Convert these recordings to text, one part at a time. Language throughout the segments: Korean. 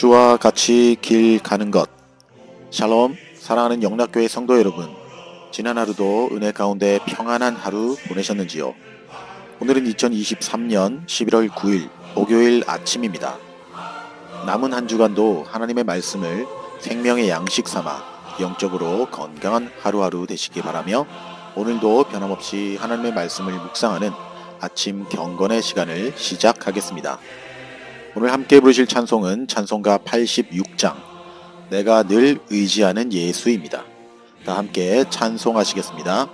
주와 같이 길 가는 것. 샬롬, 사랑하는 영락교회 성도 여러분, 지난 하루도 은혜 가운데 평안한 하루 보내셨는지요? 오늘은 2023년 11월 9일 목요일 아침입니다. 남은 한 주간도 하나님의 말씀을 생명의 양식 삼아 영적으로 건강한 하루하루 되시기 바라며, 오늘도 변함없이 하나님의 말씀을 묵상하는 아침 경건의 시간을 시작하겠습니다. 오늘 함께 부르실 찬송은 찬송가 86장 내가 늘 의지하는 예수입니다. 다 함께 찬송하시겠습니다.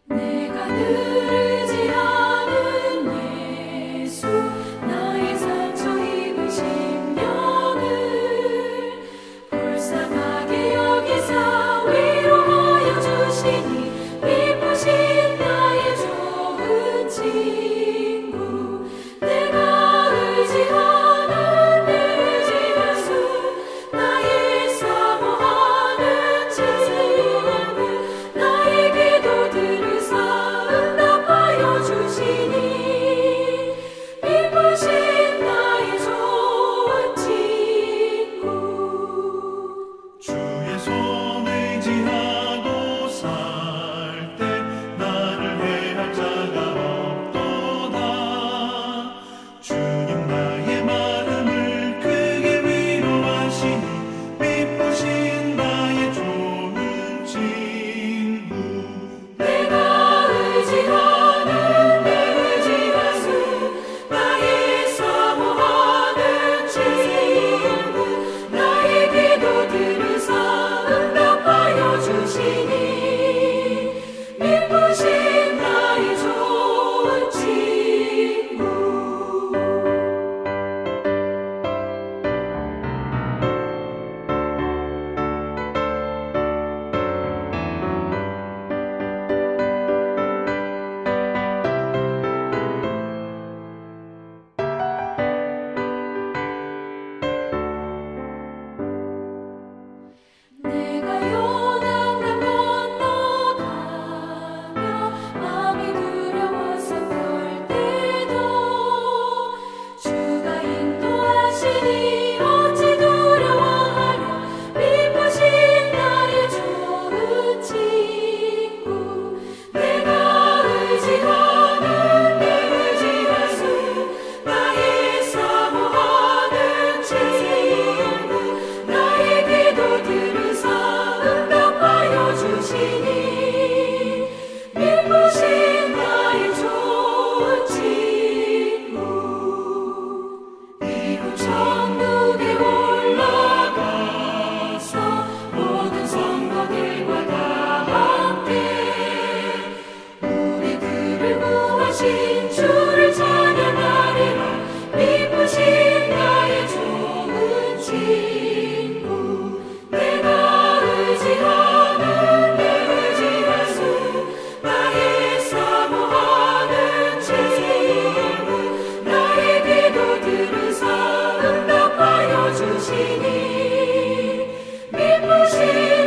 내가 늘 의지하는 예수, 나의 상처 입은 심령을 불쌍하게 여기사 위로하여 주시니, 기쁘신 나의 좋은 친구. 내가 의지하는 내 예수, 나의 사모하는 친구. 나의 기도들을 응답하여 주시니, 기쁘신 나의 좋은 친구. 주의 손 의지하고 살 때 나를 해할 자가 없도다. 주님 나의 마음을 크게 위로하시니, 기쁘신 나의 좋은 친구. 내가 의지하는 내 예수, 나의 사모하는 친구. 나의 기도들을 응답하여 주시니, 기쁘신 나의 좋은 친구. 내가 요단강 건너가며 마음이 두려워서 떨 때도, 주가 인도하시니 어찌 두려워하랴. 기쁘신 나의 좋은 친구. 내가 의지하는 내 예수, 나의 사모하는 친구. 나의 기도들을 응답하여 주시니, 기쁘신 나의 좋은 친구. 이곳 천국에 올라가서 모든 성도들과 다 함께 우리들을 구하신 주를 찬양하리라. 기쁘신 나의 좋은 친구. 내가 의지하는 내 예수, 나의 사모하는 친구. 나의 기도들을 응답하여 주시니, 기쁘신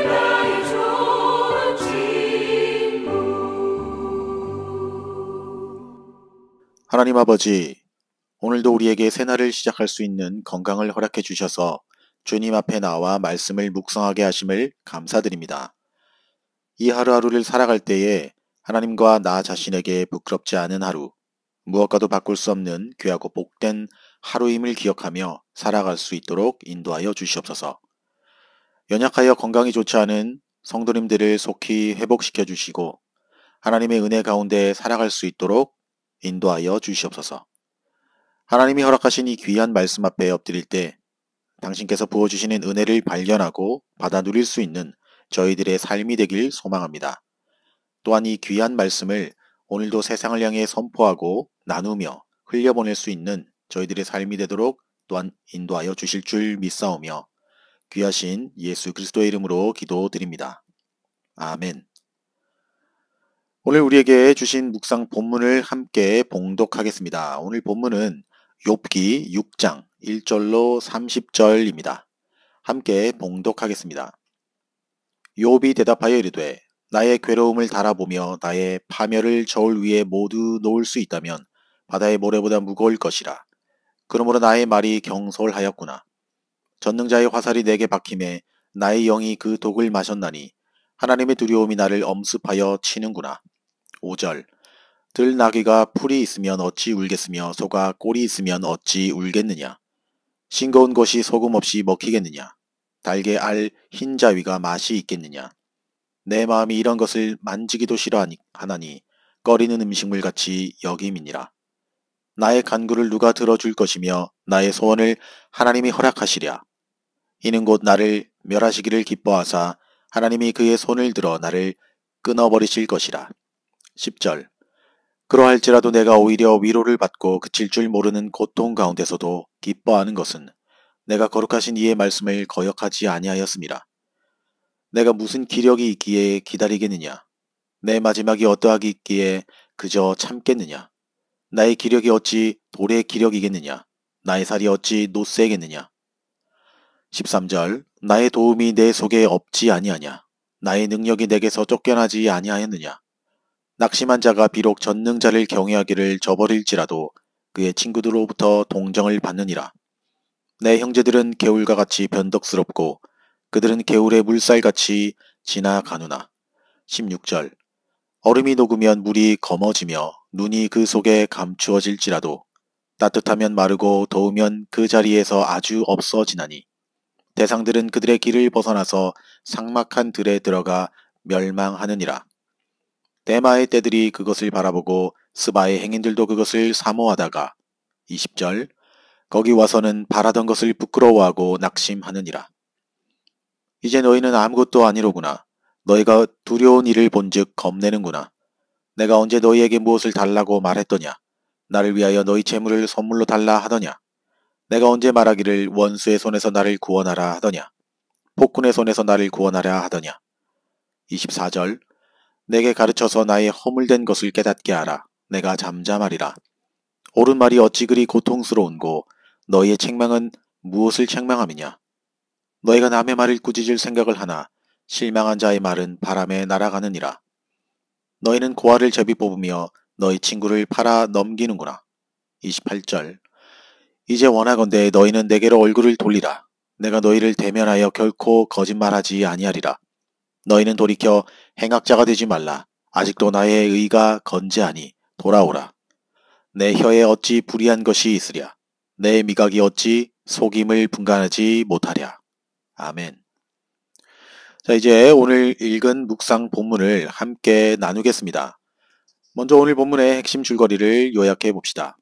나의 좋은 친구. 하나님 아버지, 오늘도 우리에게 새날을 시작할 수 있는 건강을 허락해 주셔서 주님 앞에 나와 말씀을 묵상하게 하심을 감사드립니다. 이 하루하루를 살아갈 때에 하나님과 나 자신에게 부끄럽지 않은 하루, 무엇과도 바꿀 수 없는 귀하고 복된 하루임을 기억하며 살아갈 수 있도록 인도하여 주시옵소서. 연약하여 건강이 좋지 않은 성도님들을 속히 회복시켜 주시고, 하나님의 은혜 가운데 살아갈 수 있도록 인도하여 주시옵소서. 하나님이 허락하신 이 귀한 말씀 앞에 엎드릴 때 당신께서 부어주시는 은혜를 발견하고 받아 누릴 수 있는 저희들의 삶이 되길 소망합니다. 또한 이 귀한 말씀을 오늘도 세상을 향해 선포하고 나누며 흘려보낼 수 있는 저희들의 삶이 되도록 또한 인도하여 주실 줄 믿사오며, 귀하신 예수 그리스도의 이름으로 기도드립니다. 아멘. 오늘 우리에게 주신 묵상 본문을 함께 봉독하겠습니다. 오늘 본문은 욥기 6장 1절로 30절입니다. 함께 봉독하겠습니다. 욥이 대답하여 이르되 나의 괴로움을 달아보며 나의 파멸을 저울 위에 모두 놓을 수 있다면 바다의 모래보다 무거울 것이라. 그러므로 나의 말이 경솔하였구나. 전능자의 화살이 내게 박힘에 나의 영이 그 독을 마셨나니 하나님의 두려움이 나를 엄습하여 치는구나. 5절 들나귀가 풀이 있으면 어찌 울겠으며 소가 꼴이 있으면 어찌 울겠느냐. 싱거운 것이 소금 없이 먹히겠느냐. 달게 알 흰자위가 맛이 있겠느냐. 내 마음이 이런 것을 만지기도 싫어하나니 꺼리는 음식물같이 여김이니라. 나의 간구를 누가 들어줄 것이며 나의 소원을 하나님이 허락하시랴. 이는 곧 나를 멸하시기를 기뻐하사 하나님이 그의 손을 들어 나를 끊어버리실 것이라. 10절 그러할지라도 내가 오히려 위로를 받고 그칠 줄 모르는 고통 가운데서도 기뻐하는 것은 내가 거룩하신 이의 말씀을 거역하지 아니하였음이라. 내가 무슨 기력이 있기에 기다리겠느냐. 내 마지막이 어떠하기에 그저 참겠느냐. 나의 기력이 어찌 돌의 기력이겠느냐. 나의 살이 어찌 노쇠겠느냐. 13절 나의 도움이 내 속에 없지 아니하냐. 나의 능력이 내게서 쫓겨나지 아니하였느냐. 낙심한 자가 비록 전능자를 경외하기를 저버릴지라도 그의 친구들로부터 동정을 받느니라. 내 형제들은 개울과 같이 변덕스럽고 그들은 개울의 물살같이 지나가누나. 16절 얼음이 녹으면 물이 검어지며 눈이 그 속에 감추어질지라도 따뜻하면 마르고 더우면 그 자리에서 아주 없어지나니 대상들은 그들의 길을 벗어나서 삭막한 들에 들어가 멸망하느니라. 대마의 떼들이 그것을 바라보고 스바의 행인들도 그것을 사모하다가 20절 거기 와서는 바라던 것을 부끄러워하고 낙심하느니라. 이제 너희는 아무것도 아니로구나. 너희가 두려운 일을 본즉 겁내는구나. 내가 언제 너희에게 무엇을 달라고 말했더냐. 나를 위하여 너희 재물을 선물로 달라 하더냐. 내가 언제 말하기를 원수의 손에서 나를 구원하라 하더냐. 폭군의 손에서 나를 구원하라 하더냐. 24절 내게 가르쳐서 나의 허물된 것을 깨닫게 하라. 내가 잠잠하리라. 옳은 말이 어찌 그리 고통스러운고 너희의 책망은 무엇을 책망함이냐. 너희가 남의 말을 꾸짖을 생각을 하나 실망한 자의 말은 바람에 날아가느니라. 너희는 고아를 제비 뽑으며 너희 친구를 팔아 넘기는구나. 28절 이제 원하건대 너희는 내게로 얼굴을 돌리라. 내가 너희를 대면하여 결코 거짓말하지 아니하리라. 너희는 돌이켜 행악자가 되지 말라. 아직도 나의 의가 건재하니 돌아오라. 내 혀에 어찌 불의한 것이 있으랴. 내 미각이 어찌 속임을 분간하지 못하랴. 아멘. 자, 이제 오늘 읽은 묵상 본문을 함께 나누겠습니다. 먼저 오늘 본문의 핵심 줄거리를 요약해 봅시다.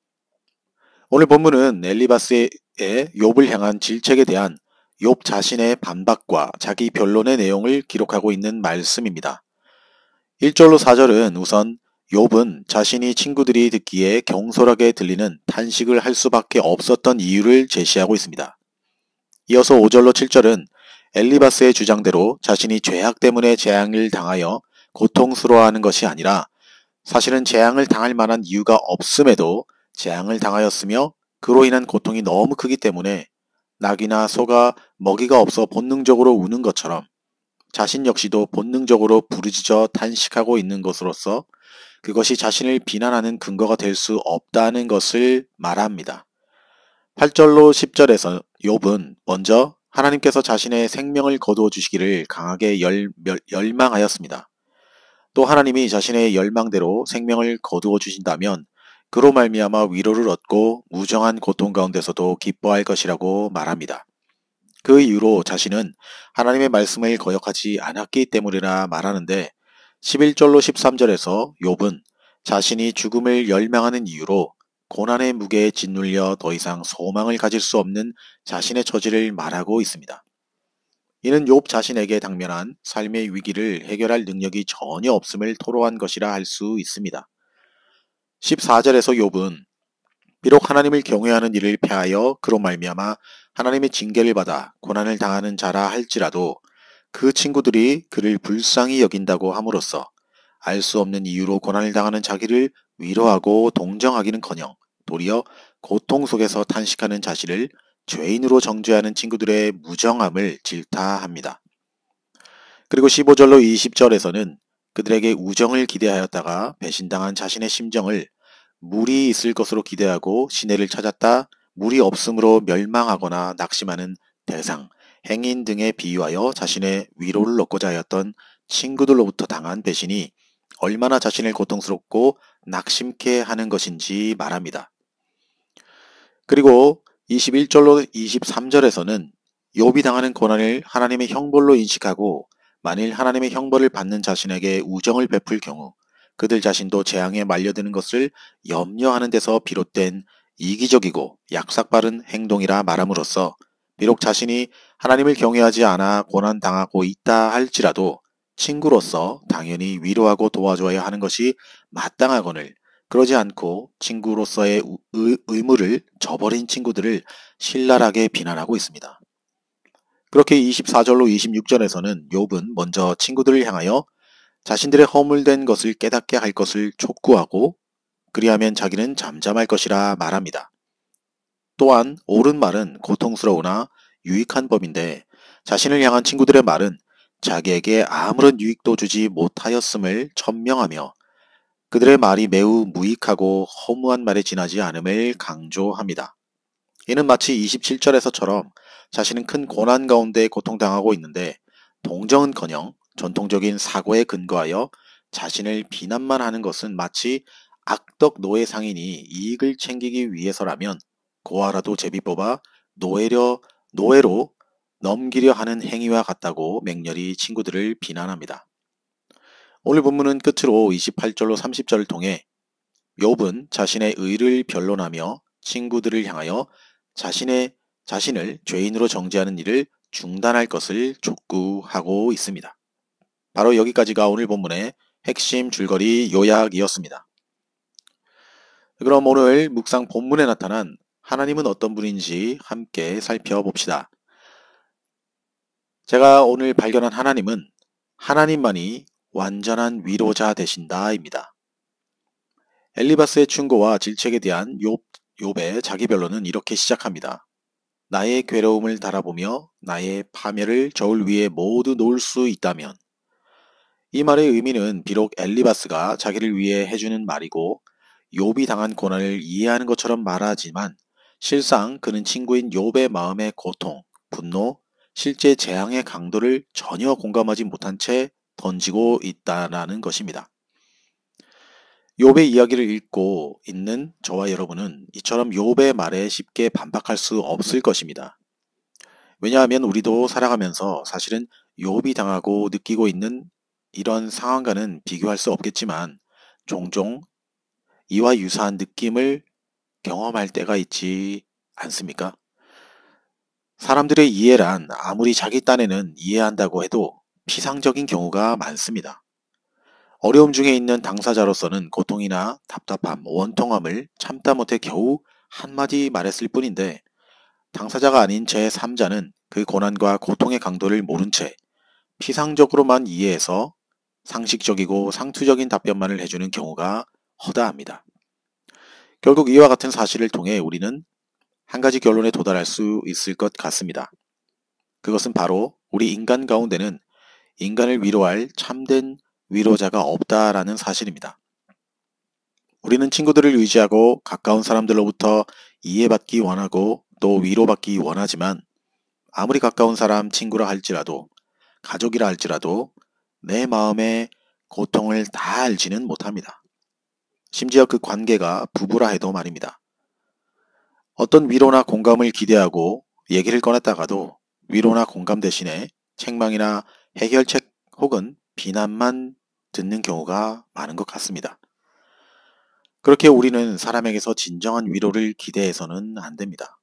오늘 본문은 엘리바스의 욥을 향한 질책에 대한 욥 자신의 반박과 자기 변론의 내용을 기록하고 있는 말씀입니다. 1절로 4절은 우선 욥은 자신이 친구들이 듣기에 경솔하게 들리는 탄식을 할 수밖에 없었던 이유를 제시하고 있습니다. 이어서 5절로 7절은 엘리바스의 주장대로 자신이 죄악 때문에 재앙을 당하여 고통스러워하는 것이 아니라 사실은 재앙을 당할 만한 이유가 없음에도 재앙을 당하였으며 그로 인한 고통이 너무 크기 때문에 낙이나 소가 먹이가 없어 본능적으로 우는 것처럼 자신 역시도 본능적으로 부르짖어 탄식하고 있는 것으로서 그것이 자신을 비난하는 근거가 될 수 없다는 것을 말합니다. 8절로 10절에서 욥은 먼저 하나님께서 자신의 생명을 거두어 주시기를 강하게 열망하였습니다. 또 하나님이 자신의 열망대로 생명을 거두어 주신다면 그로 말미암아 위로를 얻고 무정한 고통 가운데서도 기뻐할 것이라고 말합니다. 그 이유로 자신은 하나님의 말씀을 거역하지 않았기 때문이라 말하는데 11절로 13절에서 욥은 자신이 죽음을 열망하는 이유로 고난의 무게에 짓눌려 더 이상 소망을 가질 수 없는 자신의 처지를 말하고 있습니다. 이는 욥 자신에게 당면한 삶의 위기를 해결할 능력이 전혀 없음을 토로한 것이라 할 수 있습니다. 14절에서 욥은 비록 하나님을 경외하는 일을 패하여 그로 말미암아 하나님의 징계를 받아 고난을 당하는 자라 할지라도 그 친구들이 그를 불쌍히 여긴다고 함으로써 알 수 없는 이유로 고난을 당하는 자기를 위로하고 동정하기는커녕 도리어 고통 속에서 탄식하는 자신을 죄인으로 정죄하는 친구들의 무정함을 질타합니다. 그리고 15절로 20절에서는 그들에게 우정을 기대하였다가 배신당한 자신의 심정을 물이 있을 것으로 기대하고 시내를 찾았다 물이 없으므로 멸망하거나 낙심하는 대상, 행인 등에 비유하여 자신의 위로를 얻고자 하였던 친구들로부터 당한 배신이 얼마나 자신을 고통스럽고 낙심케 하는 것인지 말합니다. 그리고 21절로 23절에서는 욥이 당하는 고난을 하나님의 형벌로 인식하고 만일 하나님의 형벌을 받는 자신에게 우정을 베풀 경우 그들 자신도 재앙에 말려드는 것을 염려하는 데서 비롯된 이기적이고 약삭빠른 행동이라 말함으로써 비록 자신이 하나님을 경외하지 않아 고난당하고 있다 할지라도 친구로서 당연히 위로하고 도와줘야 하는 것이 마땅하거늘 그러지 않고 친구로서의 의무를 저버린 친구들을 신랄하게 비난하고 있습니다. 그렇게 24절로 26절에서는 욥은 먼저 친구들을 향하여 자신들의 허물된 것을 깨닫게 할 것을 촉구하고 그리하면 자기는 잠잠할 것이라 말합니다. 또한 옳은 말은 고통스러우나 유익한 법인데 자신을 향한 친구들의 말은 자기에게 아무런 유익도 주지 못하였음을 천명하며 그들의 말이 매우 무익하고 허무한 말에 지나지 않음을 강조합니다. 이는 마치 27절에서처럼 자신은 큰 고난 가운데 고통당하고 있는데 동정은커녕 전통적인 사고에 근거하여 자신을 비난만 하는 것은 마치 악덕 노예 상인이 이익을 챙기기 위해서라면 고아라도 제비 뽑아 노예로 넘기려 하는 행위와 같다고 맹렬히 친구들을 비난합니다. 오늘 본문은 끝으로 28절로 30절을 통해 욥은 자신의 의를 변론하며 친구들을 향하여 자신을 죄인으로 정죄하는 일을 중단할 것을 촉구하고 있습니다. 바로 여기까지가 오늘 본문의 핵심 줄거리 요약이었습니다. 그럼 오늘 묵상 본문에 나타난 하나님은 어떤 분인지 함께 살펴봅시다. 제가 오늘 발견한 하나님은 하나님만이 완전한 위로자 되신다입니다. 엘리바스의 충고와 질책에 대한 욥의 자기 변론은 이렇게 시작합니다. 나의 괴로움을 달아보며 나의 파멸을 저울 위에 모두 놓을 수 있다면 이 말의 의미는 비록 엘리바스가 자기를 위해 해주는 말이고 욥이 당한 고난을 이해하는 것처럼 말하지만 실상 그는 친구인 욥의 마음의 고통, 분노, 실제 재앙의 강도를 전혀 공감하지 못한 채 던지고 있다는 것입니다. 욥의 이야기를 읽고 있는 저와 여러분은 이처럼 욥의 말에 쉽게 반박할 수 없을 것입니다. 왜냐하면 우리도 살아가면서 사실은 욥이 당하고 느끼고 있는 이런 상황과는 비교할 수 없겠지만 종종 이와 유사한 느낌을 경험할 때가 있지 않습니까? 사람들의 이해란 아무리 자기 딴에는 이해한다고 해도 피상적인 경우가 많습니다. 어려움 중에 있는 당사자로서는 고통이나 답답함, 원통함을 참다 못해 겨우 한마디 말했을 뿐인데 당사자가 아닌 제3자는 그 고난과 고통의 강도를 모른 채 피상적으로만 이해해서 상식적이고 상투적인 답변만을 해주는 경우가 허다합니다. 결국 이와 같은 사실을 통해 우리는 한 가지 결론에 도달할 수 있을 것 같습니다. 그것은 바로 우리 인간 가운데는 인간을 위로할 참된 위로자가 없다라는 사실입니다. 우리는 친구들을 의지하고 가까운 사람들로부터 이해받기 원하고 또 위로받기 원하지만 아무리 가까운 사람 친구라 할지라도 가족이라 할지라도 내 마음의 고통을 다 알지는 못합니다. 심지어 그 관계가 부부라 해도 말입니다. 어떤 위로나 공감을 기대하고 얘기를 꺼냈다가도 위로나 공감 대신에 책망이나 해결책 혹은 비난만 듣는 경우가 많은 것 같습니다. 그렇게 우리는 사람에게서 진정한 위로를 기대해서는 안 됩니다.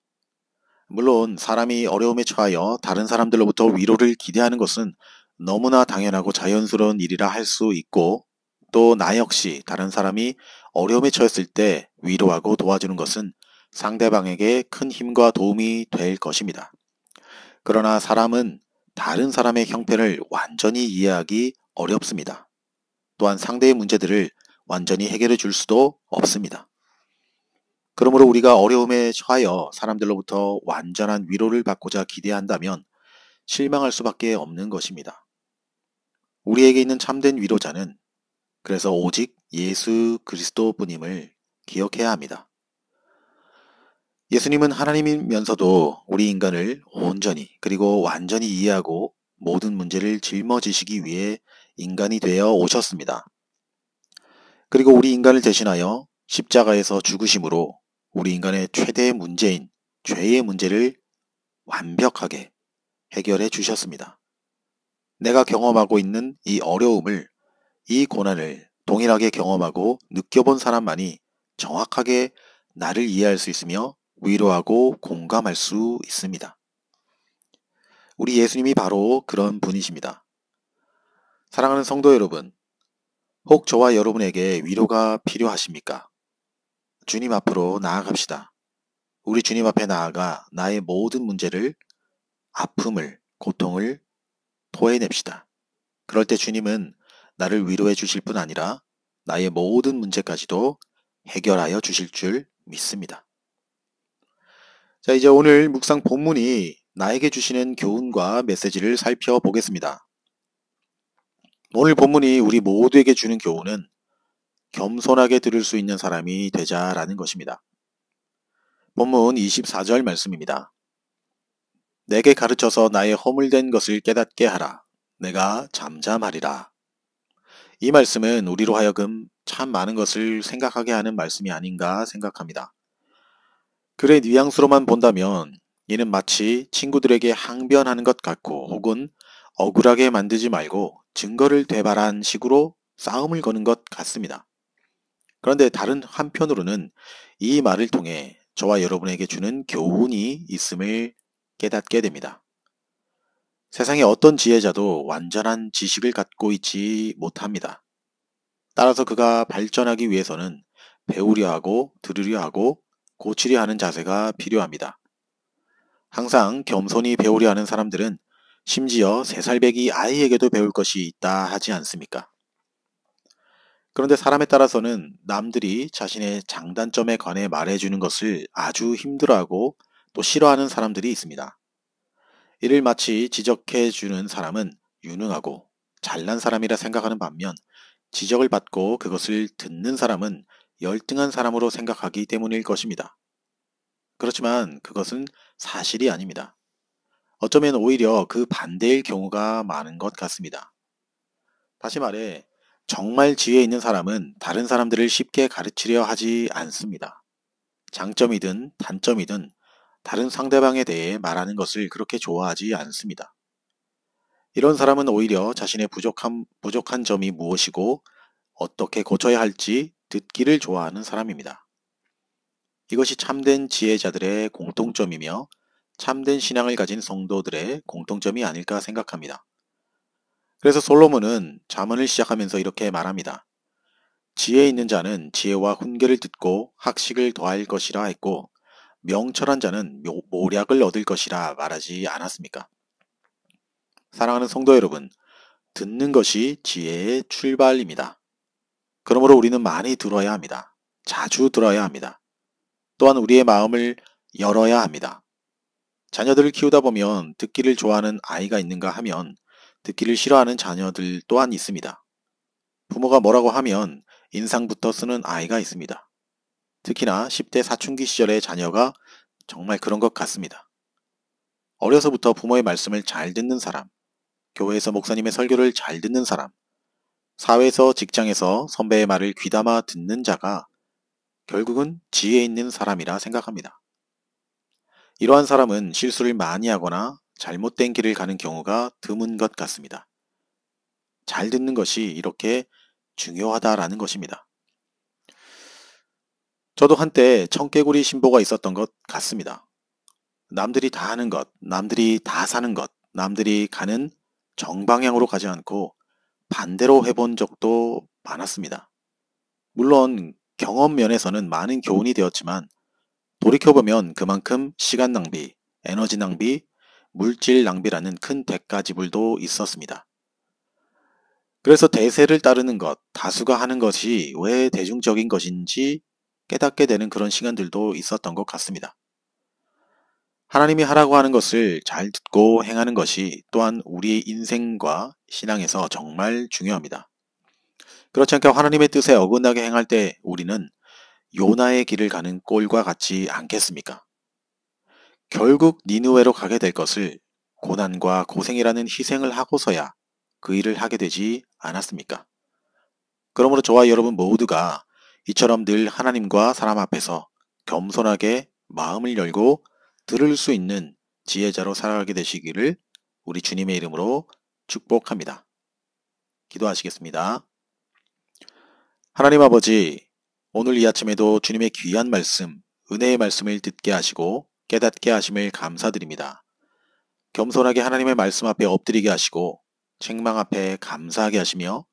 물론 사람이 어려움에 처하여 다른 사람들로부터 위로를 기대하는 것은 너무나 당연하고 자연스러운 일이라 할 수 있고 또 나 역시 다른 사람이 어려움에 처했을 때 위로하고 도와주는 것은 상대방에게 큰 힘과 도움이 될 것입니다. 그러나 사람은 다른 사람의 형편을 완전히 이해하기 어렵습니다. 또한 상대의 문제들을 완전히 해결해 줄 수도 없습니다. 그러므로 우리가 어려움에 처하여 사람들로부터 완전한 위로를 받고자 기대한다면 실망할 수밖에 없는 것입니다. 우리에게 있는 참된 위로자는 그래서 오직 예수 그리스도뿐임을 기억해야 합니다. 예수님은 하나님이면서도 우리 인간을 온전히 그리고 완전히 이해하고 모든 문제를 짊어지시기 위해 인간이 되어 오셨습니다. 그리고 우리 인간을 대신하여 십자가에서 죽으심으로 우리 인간의 최대 문제인 죄의 문제를 완벽하게 해결해 주셨습니다. 내가 경험하고 있는 이 어려움을, 이 고난을 동일하게 경험하고 느껴본 사람만이 정확하게 나를 이해할 수 있으며 위로하고 공감할 수 있습니다. 우리 예수님이 바로 그런 분이십니다. 사랑하는 성도 여러분, 혹 저와 여러분에게 위로가 필요하십니까? 주님 앞으로 나아갑시다. 우리 주님 앞에 나아가 나의 모든 문제를, 아픔을, 고통을 토해냅시다. 그럴 때 주님은 나를 위로해 주실 뿐 아니라 나의 모든 문제까지도 해결하여 주실 줄 믿습니다. 자, 이제 오늘 묵상 본문이 나에게 주시는 교훈과 메시지를 살펴보겠습니다. 오늘 본문이 우리 모두에게 주는 교훈은 겸손하게 들을 수 있는 사람이 되자라는 것입니다. 본문 24절 말씀입니다. 내게 가르쳐서 나의 허물된 것을 깨닫게 하라. 내가 잠잠하리라. 이 말씀은 우리로 하여금 참 많은 것을 생각하게 하는 말씀이 아닌가 생각합니다. 글의 뉘앙스로만 본다면 이는 마치 친구들에게 항변하는 것 같고 혹은 억울하게 만들지 말고 증거를 되바란 식으로 싸움을 거는 것 같습니다. 그런데 다른 한편으로는 이 말을 통해 저와 여러분에게 주는 교훈이 있음을 깨닫게 됩니다. 세상의 어떤 지혜자도 완전한 지식을 갖고 있지 못합니다. 따라서 그가 발전하기 위해서는 배우려 하고 들으려 하고 고치려 하는 자세가 필요합니다. 항상 겸손히 배우려 하는 사람들은 심지어 3살배기 아이에게도 배울 것이 있다 하지 않습니까? 그런데 사람에 따라서는 남들이 자신의 장단점에 관해 말해주는 것을 아주 힘들어하고 또 싫어하는 사람들이 있습니다. 이를 마치 지적해주는 사람은 유능하고 잘난 사람이라 생각하는 반면 지적을 받고 그것을 듣는 사람은 열등한 사람으로 생각하기 때문일 것입니다. 그렇지만 그것은 사실이 아닙니다. 어쩌면 오히려 그 반대일 경우가 많은 것 같습니다. 다시 말해 정말 지혜 있는 사람은 다른 사람들을 쉽게 가르치려 하지 않습니다. 장점이든 단점이든 다른 상대방에 대해 말하는 것을 그렇게 좋아하지 않습니다. 이런 사람은 오히려 자신의 부족한 점이 무엇이고 어떻게 고쳐야 할지 듣기를 좋아하는 사람입니다. 이것이 참된 지혜자들의 공통점이며 참된 신앙을 가진 성도들의 공통점이 아닐까 생각합니다. 그래서 솔로몬은 잠언을 시작하면서 이렇게 말합니다. 지혜 있는 자는 지혜와 훈계를 듣고 학식을 더할 것이라 했고 명철한 자는 모략을 얻을 것이라 말하지 않았습니까? 사랑하는 성도 여러분, 듣는 것이 지혜의 출발입니다. 그러므로 우리는 많이 들어야 합니다. 자주 들어야 합니다. 또한 우리의 마음을 열어야 합니다. 자녀들을 키우다 보면 듣기를 좋아하는 아이가 있는가 하면 듣기를 싫어하는 자녀들 또한 있습니다. 부모가 뭐라고 하면 인상부터 쓰는 아이가 있습니다. 특히나 10대 사춘기 시절의 자녀가 정말 그런 것 같습니다. 어려서부터 부모의 말씀을 잘 듣는 사람, 교회에서 목사님의 설교를 잘 듣는 사람, 사회에서 직장에서 선배의 말을 귀담아 듣는 자가 결국은 지혜 있는 사람이라 생각합니다. 이러한 사람은 실수를 많이 하거나 잘못된 길을 가는 경우가 드문 것 같습니다. 잘 듣는 것이 이렇게 중요하다라는 것입니다. 저도 한때 청개구리 신보가 있었던 것 같습니다. 남들이 다 하는 것, 남들이 다 사는 것, 남들이 가는 정방향으로 가지 않고 반대로 해본 적도 많았습니다. 물론 경험 면에서는 많은 교훈이 되었지만 돌이켜보면 그만큼 시간 낭비, 에너지 낭비, 물질 낭비라는 큰 대가지불도 있었습니다. 그래서 대세를 따르는 것, 다수가 하는 것이 왜 대중적인 것인지 깨닫게 되는 그런 시간들도 있었던 것 같습니다. 하나님이 하라고 하는 것을 잘 듣고 행하는 것이 또한 우리의 인생과 신앙에서 정말 중요합니다. 그렇지 않게 하나님의 뜻에 어긋나게 행할 때 우리는 요나의 길을 가는 꼴과 같지 않겠습니까? 결국 니느웨로 가게 될 것을 고난과 고생이라는 희생을 하고서야 그 일을 하게 되지 않았습니까? 그러므로 저와 여러분 모두가 이처럼 늘 하나님과 사람 앞에서 겸손하게 마음을 열고 들을 수 있는 지혜자로 살아가게 되시기를 우리 주님의 이름으로 축복합니다. 기도하시겠습니다. 하나님 아버지, 오늘 이 아침에도 주님의 귀한 말씀, 은혜의 말씀을 듣게 하시고 깨닫게 하심을 감사드립니다. 겸손하게 하나님의 말씀 앞에 엎드리게 하시고 책망 앞에 감사하게 하시며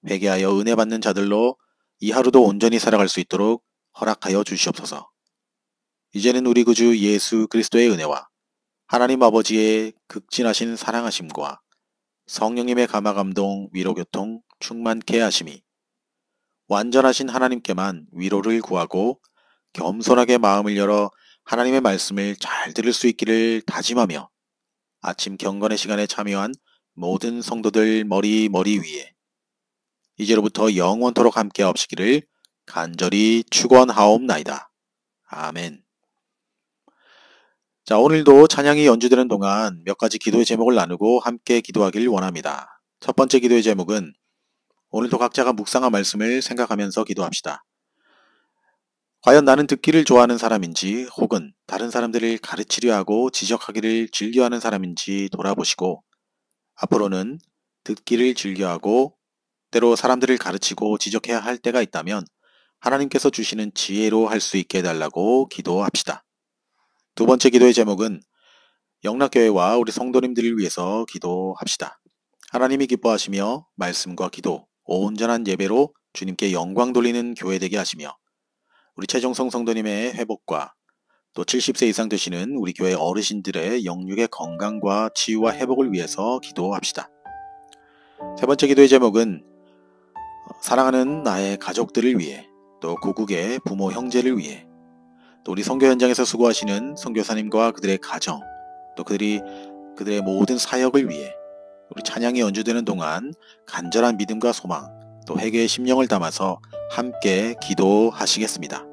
회개하여 은혜 받는 자들로 이 하루도 온전히 살아갈 수 있도록 허락하여 주시옵소서. 이제는 우리 구주 예수 그리스도의 은혜와 하나님 아버지의 극진하신 사랑하심과 성령님의 감화감동, 위로교통, 충만케 하심이 완전하신 하나님께만 위로를 구하고 겸손하게 마음을 열어 하나님의 말씀을 잘 들을 수 있기를 다짐하며 아침 경건의 시간에 참여한 모든 성도들 머리 위에 이제로부터 영원토록 함께 하옵시기를 간절히 축원하옵나이다. 아멘. 자, 오늘도 찬양이 연주되는 동안 몇 가지 기도의 제목을 나누고 함께 기도하길 원합니다. 첫 번째 기도의 제목은 오늘도 각자가 묵상한 말씀을 생각하면서 기도합시다. 과연 나는 듣기를 좋아하는 사람인지 혹은 다른 사람들을 가르치려 하고 지적하기를 즐겨하는 사람인지 돌아보시고 앞으로는 듣기를 즐겨하고 때로 사람들을 가르치고 지적해야 할 때가 있다면 하나님께서 주시는 지혜로 할 수 있게 해달라고 기도합시다. 두 번째 기도의 제목은 영락교회와 우리 성도님들을 위해서 기도합시다. 하나님이 기뻐하시며 말씀과 기도, 온전한 예배로 주님께 영광 돌리는 교회 되게 하시며 우리 최종성 성도님의 회복과 또 70세 이상 되시는 우리 교회 어르신들의 영육의 건강과 치유와 회복을 위해서 기도합시다. 세 번째 기도의 제목은 사랑하는 나의 가족들을 위해 또 고국의 부모 형제를 위해 또 우리 선교 현장에서 수고하시는 선교사님과 그들의 가정 또 그들의 모든 사역을 위해 우리 찬양이 연주되는 동안 간절한 믿음과 소망 또 회개의 심령을 담아서 함께 기도하시겠습니다.